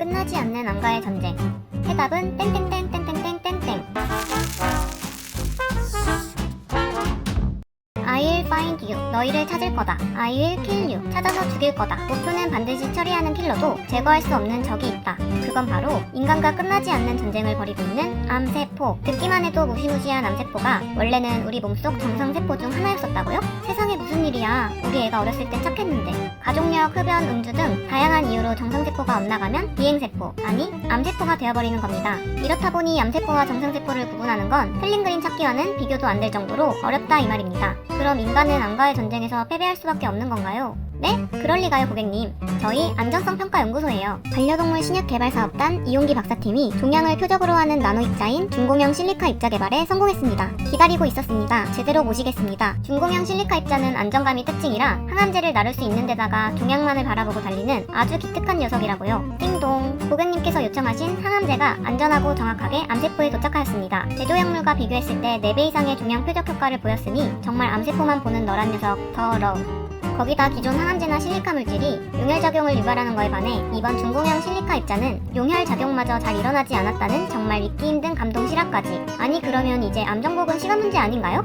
끝나지 않는 암과의 전쟁. 해답은 땡땡땡땡땡땡땡땡. I'll find you. 너희를 찾을 거다. I'll kill you. 찾아서 죽일 거다. 목표는 반드시 처리하는 킬러도 제거할 수 없는 적이 있다. 그건 바로 인간과 끝나지 않는 전쟁을 벌이고 있는 암세포. 듣기만 해도 무시무시한 암세포가 원래는 우리 몸속 정상세포 중 하나였었다고요? 세상에 무슨 일이야. 우리 애가 어렸을 땐 착했는데. 가족력, 흡연, 음주 등 다양한 이유로 정상세포가 엇나가면 비행세포, 아니 암세포가 되어버리는 겁니다. 이렇다 보니 암세포와 정상세포를 구분하는 건 틀린 그림 찾기와는 비교도 안 될 정도로 어렵다 이 말입니다. 그럼 인간은 암과의 전쟁에서 패배할 수밖에 없는 건가요? 네? 그럴리가요 고객님. 저희 안전성평가연구소예요. 반려동물 신약개발사업단 이용기 박사팀이 종양을 표적으로 하는 나노 입자인 중공형 실리카 입자 개발에 성공했습니다. 기다리고 있었습니다. 제대로 모시겠습니다. 중공형 실리카 입자는 안정감이 특징이라 항암제를 나를 수 있는 데다가 종양만을 바라보고 달리는 아주 기특한 녀석이라고요. 띵동. 고객님께서 요청하신 항암제가 안전하고 정확하게 암세포에 도착하였습니다. 제조약물과 비교했을 때 4배 이상의 종양 표적 효과를 보였으니 정말 암세포만 보는 너란 녀석 더러워. 거기다 기존 항암제나 실리카 물질이 용혈작용을 유발하는 거에 반해 이번 중공형 실리카 입자는 용혈작용마저 잘 일어나지 않았다는 정말 믿기 힘든 감동 실화까지. 아니 그러면 이제 암 정복은 시간 문제 아닌가요?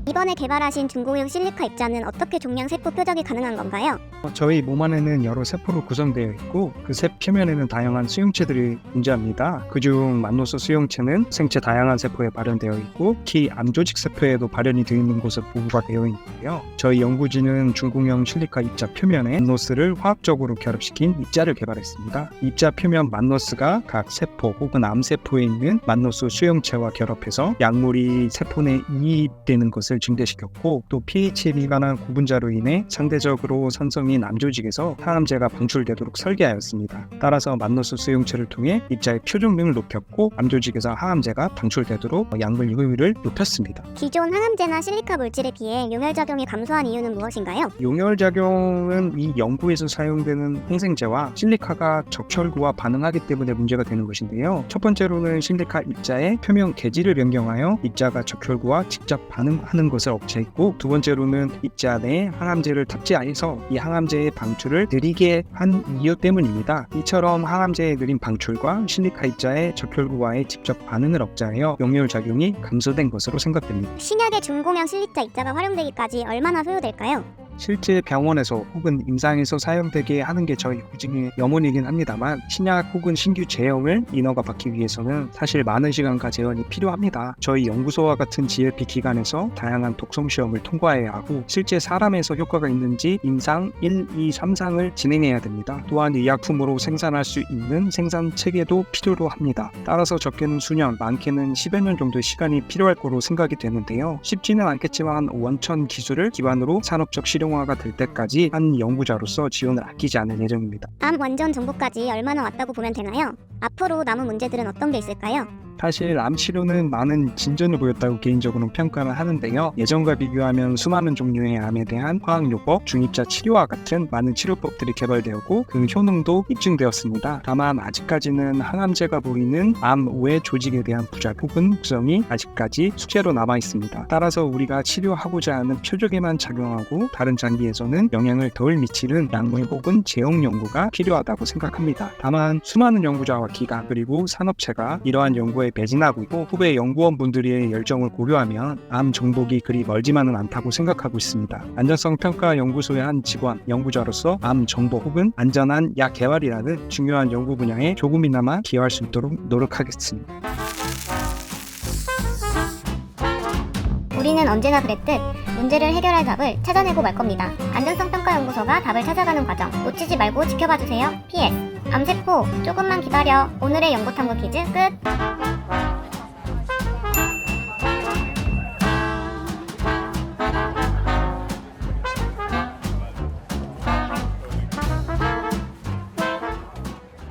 이번에 개발하신 중공형 실리카 입자는 어떻게 종양세포 표적이 가능한 건가요? 저희 몸 안에는 여러 세포로 구성되어 있고 그 세 표면에는 다양한 수용체들이 존재합니다. 그중 만노소 수용체는 생체 다양한 세포에 발현되어 있고 특히 암조직 세포에도 발현이 되어 있는 곳에 보고가 되어 있는데요. 저희 연구진은 중공형 실리카 입자 표면에 만노스를 화학적으로 결합시킨 입자를 개발했습니다. 입자 표면 만노스가 각 세포 혹은 암세포에 있는 만노스 수용체와 결합해서 약물이 세포 내에 이입되는 것을 증대시켰고 또 pH에 미관한 구분자로 인해 상대적으로 산성인 암조직에서 항암제가 방출되도록 설계하였습니다. 따라서 만노스 수용체를 통해 입자의 표적력을 높였고 암조직에서 항암제가 방출되도록 약물 효율을 높였습니다. 기존 항암제나 실리카 물질에 비해 용혈작용이 감소한 이유는 무엇인가요? 용혈작용은 이 연구에서 사용되는 항생제와 실리카가 적혈구와 반응하기 때문에 문제가 되는 것인데요. 첫 번째로는 실리카 입자의 표면 계지를 변경하여 입자가 적혈구와 직접 반응하는 것을 억제했고, 두 번째로는 입자 내에 항암제를 탑재해서 이 항암제의 방출을 느리게 한 이유 때문입니다. 이처럼 항암제의 느린 방출과 실리카 입자의 적혈구와의 직접 반응을 억제하여 용혈작용이 감소된 것으로 생각됩니다. 신약의 중공형 실리카 입자가 활용되기까지 얼마나 소요될까요? 실제 병원에서 혹은 임상에서 사용되게 하는 게 저희 구직의 염원이긴 합니다만 신약 혹은 신규 제형을 인허가 받기 위해서는 사실 많은 시간과 재원이 필요합니다. 저희 연구소와 같은 GLP 기관에서 다양한 독성 시험을 통과해야 하고 실제 사람에서 효과가 있는지 임상 1, 2, 3상을 진행해야 됩니다. 또한 이 약품으로 생산할 수 있는 생산 체계도 필요로 합니다. 따라서 적게는 수년, 많게는 10여 년 정도의 시간이 필요할 거로 생각이 되는데요. 쉽지는 않겠지만 원천 기술을 기반으로 산업적 실용화가 될 때까지 한 연구자로서 지원을 아끼지 않을 예정입니다. 암 완전 정복까지 얼마나 왔다고 보면 되나요? 앞으로 남은 문제들은 어떤 게 있을까요? 사실 암 치료는 많은 진전을 보였다고 개인적으로 평가를 하는데요. 예전과 비교하면 수많은 종류의 암에 대한 화학요법, 중입자 치료와 같은 많은 치료법들이 개발되었고 그 효능도 입증되었습니다. 다만 아직까지는 항암제가 보이는 암 외 조직에 대한 부작 혹은 특성이 아직까지 숙제로 남아 있습니다. 따라서 우리가 치료하고자 하는 표적에만 작용하고 다른 장기에서는 영향을 덜 미치는 약물 혹은 제형 연구가 필요하다고 생각합니다. 다만 수많은 연구자와 기관 그리고 산업체가 이러한 연구에 배진하고 있고 후배 연구원분들의 열정을 고려하면 암 정복이 그리 멀지만은 않다고 생각하고 있습니다. 안전성 평가 연구소의 한 직원, 연구자로서 암 정복 혹은 안전한 약 개발이라는 중요한 연구 분야에 조금이나마 기여할 수 있도록 노력하겠습니다. 우리는 언제나 그랬듯 문제를 해결할 답을 찾아내고 말 겁니다. 안전성평가연구소가 답을 찾아가는 과정 놓치지 말고 지켜봐주세요. PS 암세포 조금만 기다려. 오늘의 연구탐구 퀴즈 끝.